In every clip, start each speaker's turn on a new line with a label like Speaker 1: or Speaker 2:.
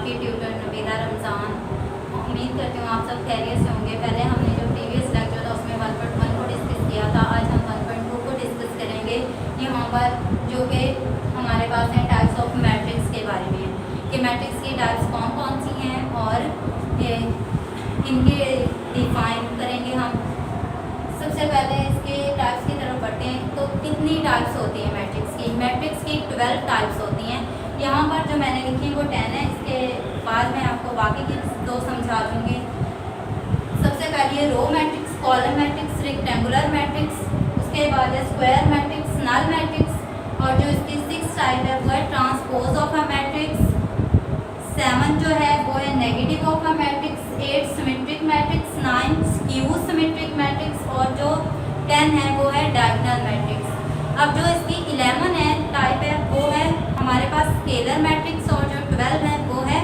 Speaker 1: आपकी ट्यूटर नबीला रमज़ान। उम्मीद करती हूँ आप सब खैरियत से होंगे। पहले हमने जो प्रीवियस लेक्चर था उसमें 1.1 को डिस्कस किया था। आज हम 1.2 को डिस्कस करेंगे। यहाँ पर जो कि हमारे पास हैं टाइप्स ऑफ मैट्रिक्स के बारे में कि मैट्रिक्स की टाइप्स कौन कौन सी हैं और इनके डिफाइन करेंगे हम। सबसे पहले इसके टाइप्स की तरफ बढ़ते हैं। तो कितनी टाइप्स होती हैं मैट्रिक्स की? मैट्रिक्स की 12 टाइप्स होती हैं। यहाँ पर जो मैंने लिखी है वो 10 है। इसके बाद मैं आपको बाकी की 2 समझा दूँगी। सबसे पहले row matrix, column matrix, rectangular matrix, उसके बाद है स्क्वायर मैट्रिक्स, नल मैट्रिक्स, और जो इसकी 6 टाइप है वो है ट्रांसपोज ऑफ अ मैट्रिक्स, 7 जो है वो है negative of a matrix, 8 symmetric matrix, 9 skew symmetric matrix, और जो 10 है वो है डायगोनल मैट्रिक्स। अब जो इसकी 11 है टाइप है वो है हमारे पास स्केलर मैट्रिक्स, और जो 12 है वो है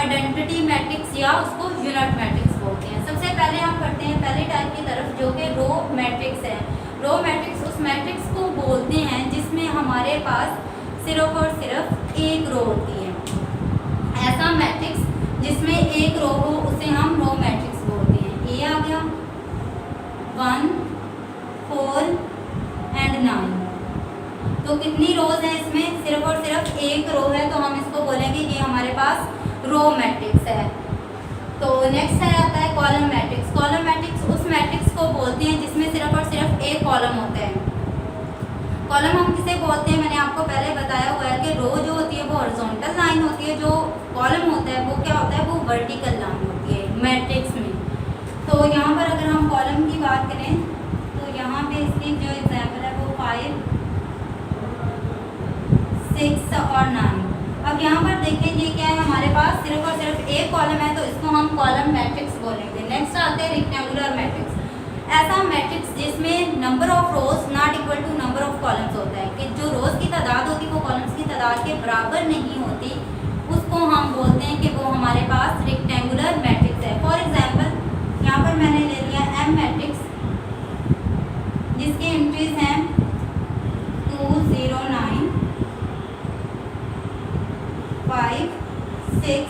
Speaker 1: आइडेंटिटी मैट्रिक्स या उसको यूनिट मैट्रिक्स बोलते हैं। सबसे पहले हम पढ़ते हैं पहले टाइप की तरफ जो कि रो मैट्रिक्स है। रो मैट्रिक्स उस मैट्रिक्स को बोलते हैं जिसमें हमारे पास सिर्फ और सिर्फ एक रो होती है। ऐसा मैट्रिक्स जिसमें एक रो हो उसे हम रो मैट्रिक्स बोलते हैं। ए आ गया 1, 4 एंड 9। तो कितनी रोज है इसमें? सिर्फ और सिर्फ एक रो है, तो हम इसको बोलेंगे ये हमारे पास रो मैट्रिक्स है। तो नेक्स्ट है आता है कॉलम मैट्रिक्स। कॉलम मैट्रिक्स उस मैट्रिक्स को बोलते हैं जिसमें सिर्फ और सिर्फ एक कॉलम होता है। कॉलम हम किसे बोलते हैं? मैंने आपको पहले बताया हुआ है कि रो जो होती है वो हॉरिजॉन्टल लाइन होती है, जो कॉलम होता है वो क्या होता है? वो वर्टिकल लाइन होती है मैट्रिक्स में। तो यहाँ पर अगर हम कॉलम की बात करें तो यहाँ पे इसकी जो एग्जाम्पल है वो 5, 6 और 9। अब यहाँ पर देखें ये क्या है? हमारे पास सिर्फ और सिर्फ एक कॉलम है, तो इसको हम कॉलम मैट्रिक्स बोलेंगे। नेक्स्ट आते हैं रेक्टेंगुलर मैट्रिक्स। ऐसा मैट्रिक्स जिसमें number of rows not equal to number of columns होता है, कि जो रोज की तादाद होती है वो कॉलम्स की तादाद के बराबर नहीं होती, उसको हम बोलते हैं कि वो हमारे पास रेक्टेंगुलर मैट्रिक्स है। फॉर एग्जाम्पल यहाँ पर मैंने ले लिया एम मैट्रिक्स जिसके एंट्रीज हैं 2, 0, 9, 5, 6,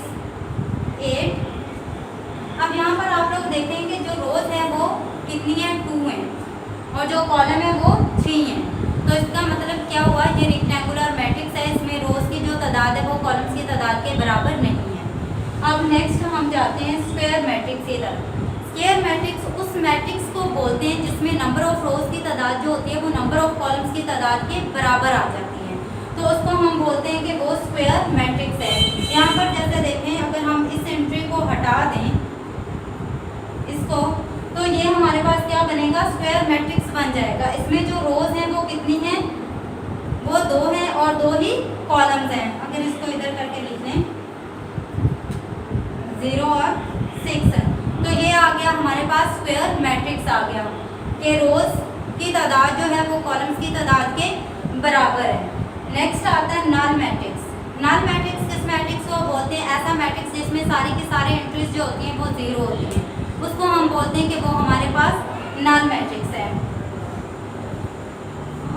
Speaker 1: 8। अब यहाँ पर आप लोग देखें कि जो रोज है वो कितनी है? 2 है, और जो कॉलम है वो 3 है। तो इसका मतलब क्या हुआ? ये रेक्टेंगुलर मैट्रिक्स है, इसमें रोज की जो तादाद है वो कॉलम्स की तादाद के बराबर नहीं है। अब नेक्स्ट हम जाते हैं स्क्वायर मैट्रिक्स की तरफ। स्क्वायर मैट्रिक्स उस मैट्रिक्स को बोलते हैं जिसमें नंबर ऑफ रोज की तादाद जो होती है वो नंबर ऑफ कॉलम्स की तादाद के बराबर आ जाती है, तो उसको हम बोलते हैं कि वो स्क्वायर मैट्रिक्स है। यहाँ पर जैसे देखें, अगर हम इस एंट्री को हटा दें इसको, तो ये हमारे पास क्या बनेगा? स्क्वायर मैट्रिक्स बन जाएगा। इसमें जो रोज हैं वो कितनी हैं? वो 2 हैं और 2 ही कॉलम्स हैं। अगर इसको इधर करके लिख लें 0 और 6, तो ये आ गया हमारे पास स्क्वायर मैट्रिक्स आ गया कि रोज की तादाद जो है वो कॉलम्स की तादाद के बराबर है। नेक्स्ट आता है नल मैट्रिक्स। नल मैट्रिक्स किस मैट्रिक्स को बोलते हैं? ऐसा मैट्रिक्स जिसमें सारी की सारी एंट्रीज जो होती हैं वो 0 होती हैं, उसको हम बोलते हैं कि वो हमारे पास नल मैट्रिक्स है।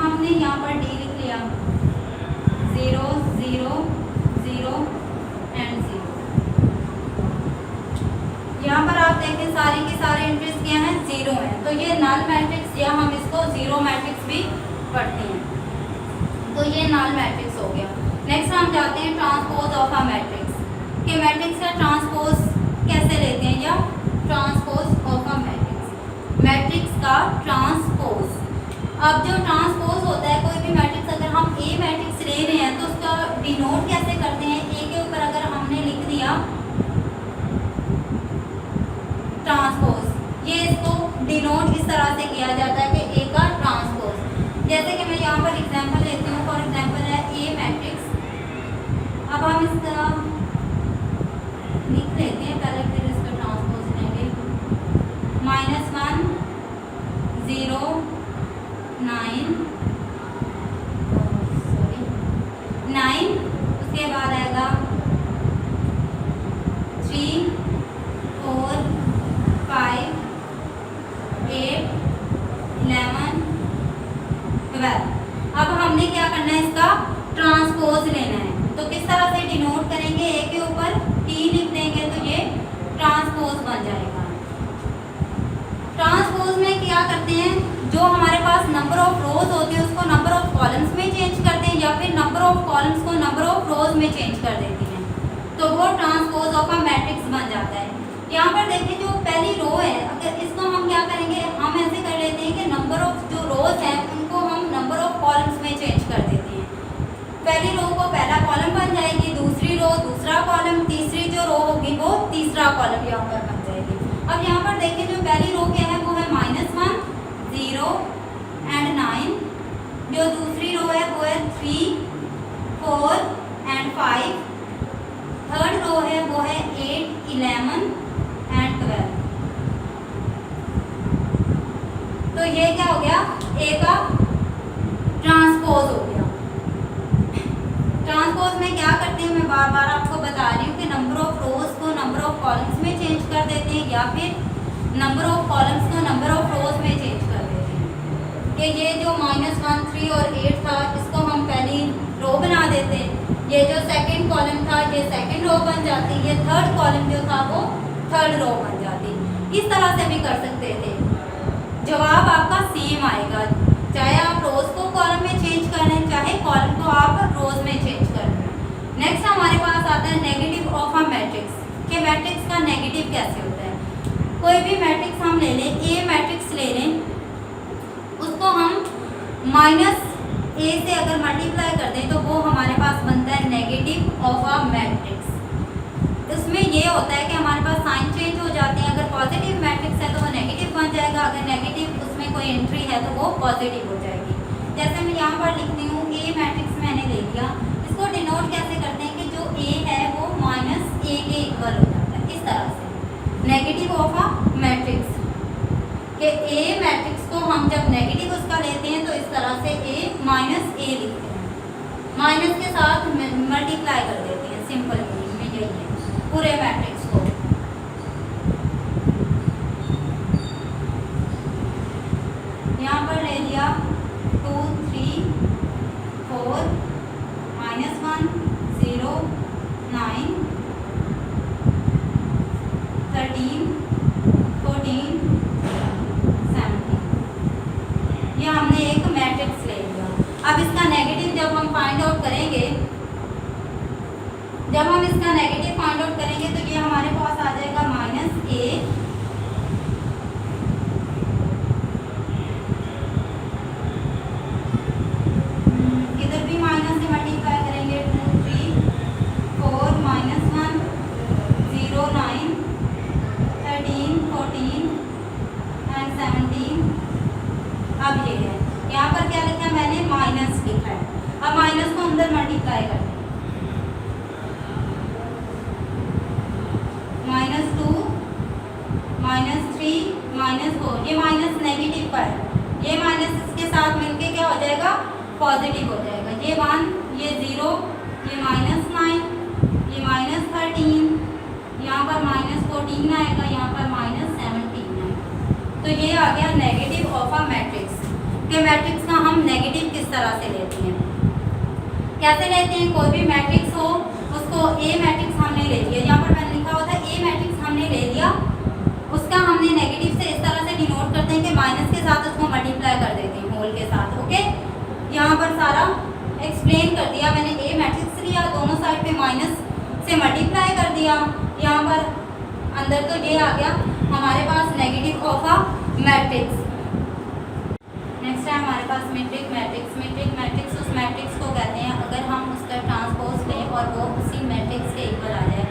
Speaker 1: हमने यहाँ पर डी लिख लिया 0, 0, 0 एंड 0। यहाँ पर आप देखें सारी की सारी एंट्रीज क्या हैं? 0 हैं, तो ये नल मैट्रिक्स या हम इसको 0 मैट्रिक्स भी पढ़ते हैं। तो ये नल मैट्रिक्स हो गया। नेक्स्ट हम जाते हैं ट्रांसपोज ऑफ अ मैट्रिक्स, कि मैट्रिक्स का ट्रांसपोज कैसे लेते हैं, या transpose of a matrix, matrix का ट्रांसपोज। अब जो ट्रांसपोज होता है कोई भी मैट्रिक्स, अगर हम ए मैट्रिक्स ले रहे हैं तो उसका डिनोट कैसे करते हैं? ए के ऊपर अगर हमने लिख दिया ट्रांसपोज, ये इसको डिनोट इस तरह से किया जाता है कि ए का ट्रांसपोज। जैसे कि मैं यहाँ पर एग्जांपल लेती हूँ। फॉर एग्जांपल है ए मैट्रिक्स। अब हम इसका लिख लेते हैं पहले, फिर इसका ट्रांसपोज लेंगे। -1, 0, 9, 9, उसके बाद आएगा 3, 4, 5, 8, 11, 12। अब हमने क्या करना है? इसका ट्रांसपोज लेना है। तो तो किस तरह से डिनोट करेंगे, ए के ऊपर टी लिख देंगे तो ये ट्रांसपोज बन जाएगा। ट्रांसपोज में क्या करते हैं, जो हमारे पास नंबर ऑफ रोज होती है उसको नंबर ऑफ कॉलम्स में चेंज करते हैं, या फिर नंबर ऑफ कॉलम्स को नंबर ऑफ रोज में चेंज कर देती हैं, तो वो ट्रांसपोज ऑफ अ मैट्रिक्स बन जाता है। यहाँ पर देखिए जो पहली रो है, अगर इसको हम क्या करेंगे, हम ऐसे कर लेते हैं कि नंबर ऑफ जो रोज हैं उनको हम नंबर ऑफ कॉलम्स में चेंज कर देते हैं। पहली रो को पहला कॉलम बन जाएगी, दूसरी रो दूसरा कॉलम, तीसरी जो रो होगी वो तीसरा कॉलम यहाँ पर बन जाएगी। अब यहाँ पर देखिए जो पहली रो क्या है वो है -1, 0 एंड 9। जो दूसरी रो है वो है 3, 4 एंड 5। थर्ड रो है वो है 8, 11 एंड 12। तो ये क्या हो गया, ए का ट्रांसपोज हो गया। ट्रांसपोज में क्या करते हैं, मैं बार बार आपको बता रही हूँ कि नंबर ऑफ रोज को नंबर ऑफ कॉलम्स में चेंज कर देते हैं, या फिर नंबर ऑफ कॉलम्स को नंबर ऑफ रोज में चेंज कर देते हैं। कि ये जो -1, 3 और 8 था इसको हम पहली रो बना देते हैं, ये जो सेकंड कॉलम था ये सेकंड रो बन जाती, ये थर्ड कॉलम जो था वो थर्ड रो बन जाती। इस तरह से भी कर सकते थे। जवाब आपका सेम आएगा, चाहे आप रोज को कॉलम में चेंज करें, चाहे कॉलम को आप रोज में चेंज करें। नेक्स्ट हमारे पास आता है नेगेटिव ऑफ अ मैट्रिक्स, कि मैट्रिक्स का नेगेटिव कैसे होता है। कोई भी मैट्रिक्स हम ले लें, ए मैट्रिक्स ले लें, उसको हम -a से अगर मल्टीप्लाई कर दें तो वो हमारे पास बनता है नेगेटिव ऑफ अ मैट्रिक्स। इसमें ये होता है कि हमारे पास साइन चेंज हो जाते हैं, अगर पॉजिटिव मैट्रिक्स है तो वो नेगेटिव बन जाएगा, अगर नेगेटिव उसमें कोई एंट्री है तो वो पॉजिटिव हो जाएगी। जैसे मैं यहाँ पर लिखती हूँ ए मैट्रिक्स मैंने ले लिया, इसको डिनोट कैसे करते हैं कि जो ए है वो -a के इक्वल हो जाता है, इस तरह से नेगेटिव ऑफ अ मैट्रिक्स। कि ए मैट्रिक्स को हम जब नेगेटिव उसका लेते हैं तो इस तरह से a लिखते हैं, माइनस के साथ मल्टीप्लाई कर देते हैं, सिंपल इंग्लिश में यही है पूरे मैट्रिक्स को। यहाँ पर ले लिया 2, 3, 4, -1, 0, 9, 13, 14, 17। ये हमने एक मैट्रिक्स ले लिया। अब इसका नेगेटिव जब हम फाइंड आउट करेंगे, जब हम इसका नेगेटिव फाइंड आउट करेंगे तो ये हमारे पास आ जाएगा -a, इधर भी माइनस से मल्टीप्लाई करेंगे 2, 3, 4, -1, 0, 9, 13, 14 एंड 17। अब ये है, यहाँ पर क्या लिखा है मैंने, माइनस लिखा है। अब माइनस को अंदर मल्टीप्लाई करते हैं, -2, -3, -4, ये माइनस नेगेटिव का है, ये माइनस इसके साथ मिलके क्या हो जाएगा, पॉजिटिव हो जाएगा। ये 1, ये 0, ये -9, ये -13, यहाँ पर -14 आएगा, यहाँ पर -17 आएगा। तो ये आ गया नेगेटिव ऑफ अ मैट्रिक्स। कि मैट्रिक्स का हम नेगेटिव किस तरह से लेते हैं, कैसे लेते हैं। कोई भी मैट्रिक्स हो उसको ए मैट्रिक्स हमने ले लिया, यहाँ पर मैंने लिखा होता है ए मैट्रिक्स हमने ले लिया, उसका हमने नेगेटिव से इस तरह से डिनोट करते हैं कि माइनस के साथ उसको मल्टीप्लाई कर देते हैं होल के साथ। ओके, यहाँ पर सारा एक्सप्लेन कर दिया मैंने। ए मैट्रिक्स लिया, दोनों साइड पे माइनस से मल्टीप्लाई कर दिया, यहाँ पर अंदर तो ये आ गया हमारे पास negative of a matrix. Next है हमारे पास मीट्रिक मैट्रिक्स। मीट्रिक मैट्रिक्स उस मैट्रिक्स को कहते हैं अगर हम उसका ट्रांसपोज लें और वो उसी मैट्रिक्स के इक्वल आ जाए।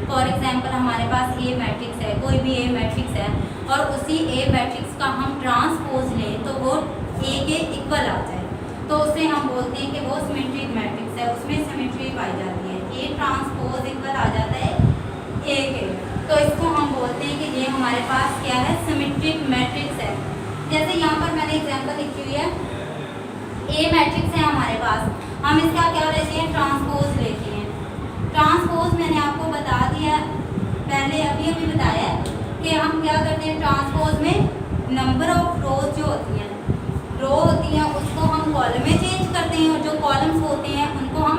Speaker 1: फॉर एग्जांपल हमारे पास ए मैट्रिक्स है, कोई भी ए मैट्रिक्स है और उसी ए मैट्रिक्स का हम ट्रांसपोज लें तो वो ए के इक्वल आ जाए, तो उसे हम बोलते हैं कि वो सिमेट्रिक मैट्रिक्स है, उसमें सिमेट्री पाई जाती है, ए ट्रांसपोज इक्वल आ जाता है ए के, तो इसको हम बोलते हैं कि ये हमारे पास क्या है, सिमेट्रिक मैट्रिक्स है। जैसे यहाँ पर मैंने एग्जांपल लिखी हुई है, ए मैट्रिक्स है हमारे पास, हम इसका क्या लेते हैं, ट्रांसपोज लेते हैं। ट्रांसपोज मैंने आपको बता दिया पहले, अभी बताया है कि हम क्या करते हैं, ट्रांसपोज में नंबर ऑफ रोज जो होती हैं, रो होती हैं, उसको हम कॉलम में चेंज करते हैं और जो कॉलम्स होते हैं उनको हम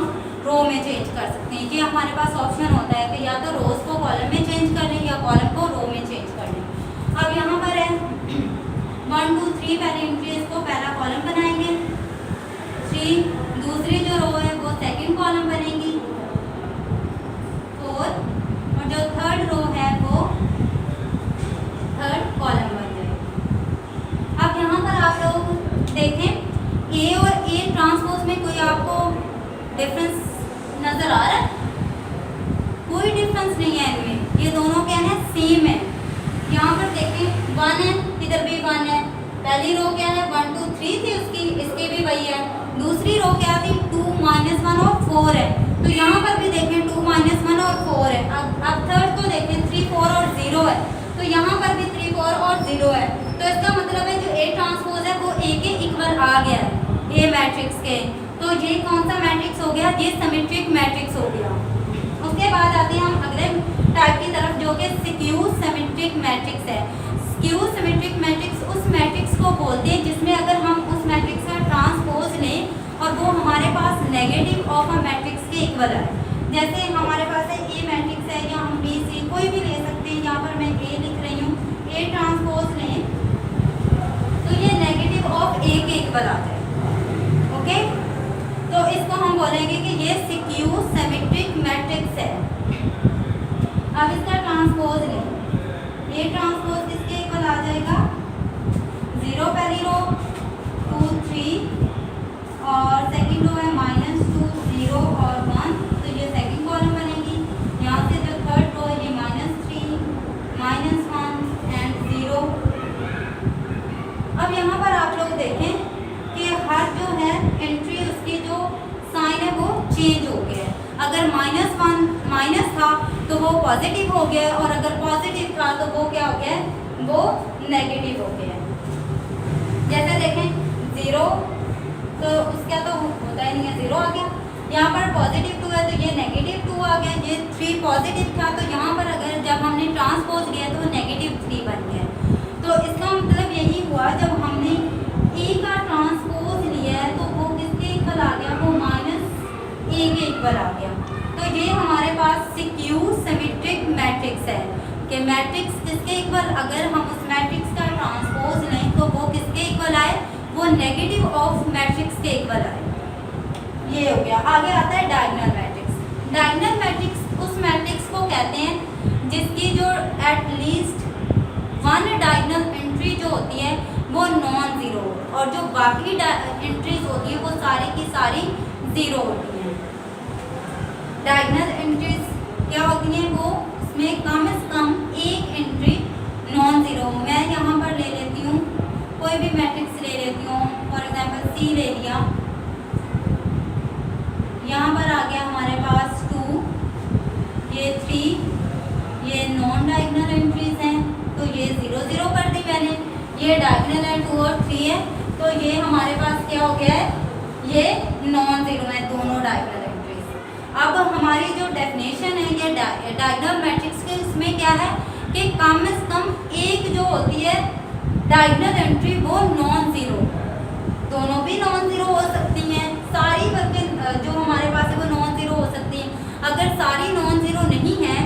Speaker 1: रो में चेंज कर सकते हैं। ये हमारे पास ऑप्शन होता है कि या तो रोज को कॉलम में चेंज कर लें या कॉलम को रो में चेंज कर लें। अब यहाँ पर है 1 2 3 पहले एंट्रीज को पहला कॉलम बनाएंगे, 3 दूसरी जो रो है वो सेकंड कॉलम बनेगी, 4 और जो थर्ड रो है वो थर्ड कॉलम बन जाएगी। अब यहाँ पर आप लोग देखें ए और ए ट्रांसपोज में कोई आपको डिफरेंस नजर आ रहा है? कोई डिफरेंस नहीं है इनमें, ये दोनों क्या है सेम है। यहाँ पर देखें 1 है, इधर भी 1 है, पहली रो क्या है 1 2 3 थी उसकी, इसकी भी वही है। दूसरी रो क्या थी 2 -1 और 4 है, तो यहाँ पर भी देखें 2 -1 और 4 है। अब थर्ड को देखें 3 4 और 0 है, तो यहाँ पर भी 3 4 और 0 है। तो इसका मतलब है जो ए ट्रांसपोज है वो ए के इक्वल आ गया है ए मैट्रिक्स के। तो ये कौन सा मैट्रिक्स हो गया? ये सिमेट्रिक मैट्रिक्स हो गया। उसके बाद आते हैं हम अगले टाइप की तरफ जो कि स्क्यू सिमेट्रिक मैट्रिक्स है। स्क्यू सिमेट्रिक मैट्रिक्स उस मैट्रिक्स को बोलते हैं जिसमें अगर हम उस मैट्रिक्स का ट्रांसपोज लें और वो हमारे पास नेगेटिव ऑफ अ मैट्रिक्स के इक्वल है। जैसे हमारे पास है ए मैट्रिक्स है, या हम बी सी कोई भी ले सकते हैं। यहाँ पर मैं ए लिख रही हूँ, ए ट्रांसपोज लें तो ये नेगेटिव ऑफ ए के इक्वल आ जाए। ओके, तो इसको हम बोलेंगे कि ये स्क्यू सिमेट्रिक मैट्रिक्स है। अब इसका ट्रांसपोज लें, ये ट्रांसपोज किसके इक्वल आ जाएगा? 0 पहली रो, 2 3 और सेकंड रो है -2 0 और 1, तो ये सेकंड कॉलम बनेगी। यहाँ से जो थर्ड रो है ये -3 -1 एंड 0। अब यहाँ पर आप लोग देखें कि हर जो है एंट्री उसकी जो साइन है वो चेंज हो गया है। अगर -1 माइनस था तो वो पॉजिटिव हो गया, और अगर पॉजिटिव था तो वो क्या हो गया? वो नेगेटिव हो गया। जैसे देखें 0 तो उसका तो होता ही नहीं है, 0 आ गया। यहाँ पर पॉजिटिव 2 है तो ये नेगेटिव 2 आ गया। ये 3 पॉजिटिव था तो यहाँ पर अगर जब हमने ट्रांसपोज लिया तो -3 बन गया। तो इसका मतलब यही हुआ जब हमने ए का ट्रांसपोज लिया है तो वो किसके इक्वल आ गया? वो -a के इक्वल आ गया। तो ये हमारे पास स्क्यू सिमेट्रिक मैट्रिक्स है कि मैट्रिक्स किसके इक्वल, अगर हम उस मैट्रिक्स का ट्रांसपोज लें तो वो किसके इक्वल आए? वो नेगेटिव ऑफ मैट्रिक्स के इक्वल आए। ये हो गया। आगे आता है डायगोनल मैट्रिक्स। डायगोनल मैट्रिक्स उस मैट्रिक्स को कहते हैं जिसकी जो एटलीस्ट 1 डायगोनल एंट्री जो होती है वो नॉन ज़ीरो, और जो बाकी एंट्रीज होती है वो सारी की सारी ज़ीरो होती हैं। डायगोनल एंट्रीज क्या होती हैं? वो उसमें कम से कम एक एंट्री नॉन ज़ीरो। मैं यहाँ पर ले लेती हूँ, कोई भी मैट्रिक्स ले लेती हूँ, फॉर एग्जांपल सी ले लिया। यहाँ पर आ गया हमारे पास 2, ये 3, ये नॉन डायगोनल एंट्रीज हैं तो ये 0 0 कर दी मैंने। ये डायगोनल है 2 और 3 है तो ये हमारे पास क्या हो गया है? ये नॉन ज़ीरो है दोनों डायगोनल एंट्रीज। अब हमारी जो डेफिनेशन है ये डायगोनल मैट्रिक्स के, इसमें क्या है कि कम से कम एक जो होती है डायगोनल एंट्री वो नॉन ज़ीरो, दोनों भी नॉन ज़ीरो हो सकती हैं, सारी करके जो हमारे पास है वो नॉन ज़ीरो हो सकती हैं। अगर सारी नॉन ज़ीरो नहीं है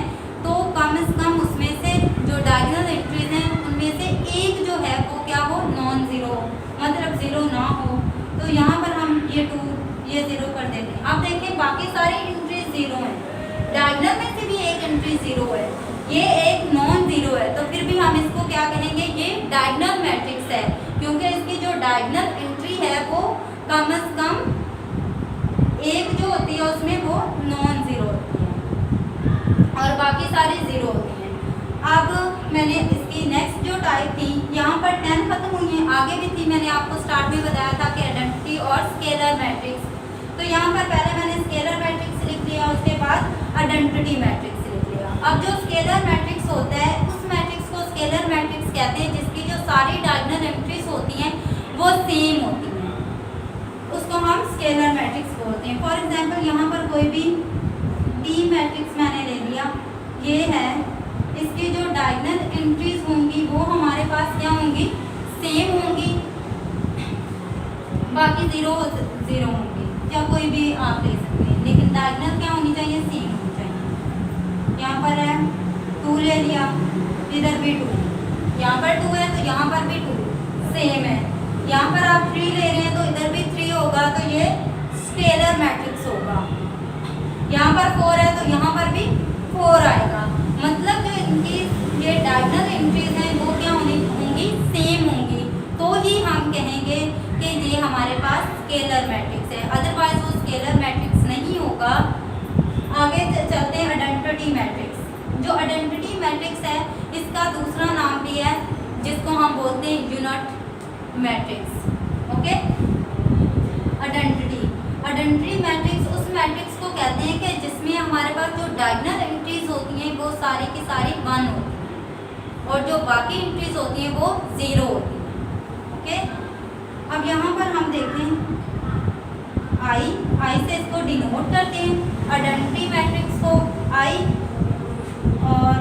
Speaker 1: तो कम से कम उसमें से जो डायगोनल एंट्रीज हैं उनमें से एक जो है वो क्या हो? नॉन ज़ीरो, मतलब ज़ीरो ना हो। तो यहाँ पर हम ये 2 ये 0 कर देते हैं। अब देखें बाकी सारी एंट्रीज 0 हैं, डायगोनल में से भी एक एंट्री 0 है, ये एक नॉन ज़ीरो है, तो फिर भी हम इसको क्या कहेंगे? ये डायगोनल मैट्रिक्स है, क्योंकि इसकी जो डायगोनल एंट्री है वो कम से कम एक जो होती है उसमें वो नॉन ज़ीरो होती है और बाकी सारी 0 होती हैं। अब मैंने इसकी नेक्स्ट जो टाइप थी, यहाँ पर 10 खत्म हुई है, आगे भी थी, मैंने आपको स्टार्ट में बताया था कि आइडेंटिटी और स्केलर मैट्रिक्स। तो यहाँ पर पहले मैंने स्केलर मैट्रिक्स लिख लिया, उसके बाद आइडेंटिटी मैट्रिक्स लिख लिया। अब जो स्केलर मैट्रिक्स होता है उस मैट्रिक्स को स्केलर मैट्रिक्स कहते हैं जिसकी जो सारी डायगोनल एंट्रीज होती हैं वो सेम होती हैं, उसको हम स्केलर मैट्रिक्स बोलते हैं। फॉर एग्जांपल यहाँ पर कोई भी डी मैट्रिक्स मैंने ले लिया, ये है, इसकी जो डायगोनल एंट्रीज होंगी वो हमारे पास क्या होंगी? सेम होंगी, बाकी 0 0 होंगी, या कोई भी आप ले सकते हैं। लेकिन डायगोनल क्या होनी चाहिए, सेम होनी चाहिए। यहाँ पर है 2 ले लिया, इधर भी 2, यहाँ पर 2 है तो यहाँ पर भी 2 सेम है। यहाँ पर आप 3 ले रहे हैं तो इधर भी 3 होगा, तो ये स्केलर मैट्रिक्स होगा। यहाँ पर 4 है तो यहाँ पर भी 4 आएगा। मतलब जो इनकी ये डायगोनल एंट्रीज हैं वो क्या होंगी, सेम होंगी, तो ही हम कहेंगे कि ये हमारे पास स्केलर मैट्रिक्स है। अदरवाइज वो स्केलर मैट्रिक्स नहीं होगा। आगे चलते हैं आइडेंटिटी मैट्रिक्स। जो आइडेंटिटी मैट्रिक्स है इसका दूसरा नाम भी है जिसको हम बोलते हैं unit matrix. Okay, identity matrix उस मैट्रिक्स को कहते हैं कि जिसमें हमारे पास जो डायगोनल एंट्रीज होती हैं वो सारी की सारी 1 होती हैं और जो बाकी एंट्रीज होती हैं वो 0 होती हैं। ओके, अब यहाँ पर हम देखते हैं आई से इसको डिनोट करते हैं आइडेंटिटी मैट्रिक्स को आई, और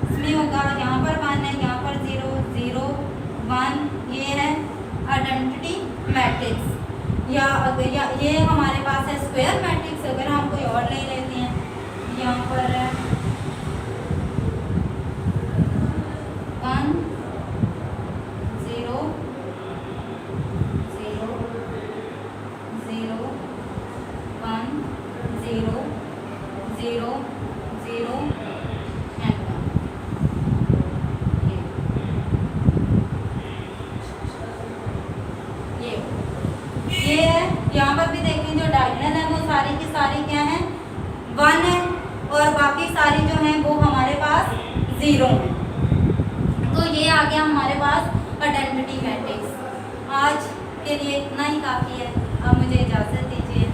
Speaker 1: इसमें होगा यहाँ पर 1 है, यहाँ पर 0 0 1, ये है आइडेंटिटी मैट्रिक्स। या अगर ये हमारे पास है स्क्वायर मैट्रिक्स। अगर हम कोई और ले लेते हैं, यहाँ पर है 1 0 0 0 1 0 0 0 एंड 1। ये है। यहाँ पर भी देखें जो डायगोनल है वो सारी की सारी क्या है, 1 है, और बाकी सारी जो हैं वो हमारे पास 0 है। तो ये आ गया हमारे पास आइडेंटिटी मैट्रिक्स। आज के लिए इतना ही काफ़ी है। अब मुझे इजाज़त दीजिए।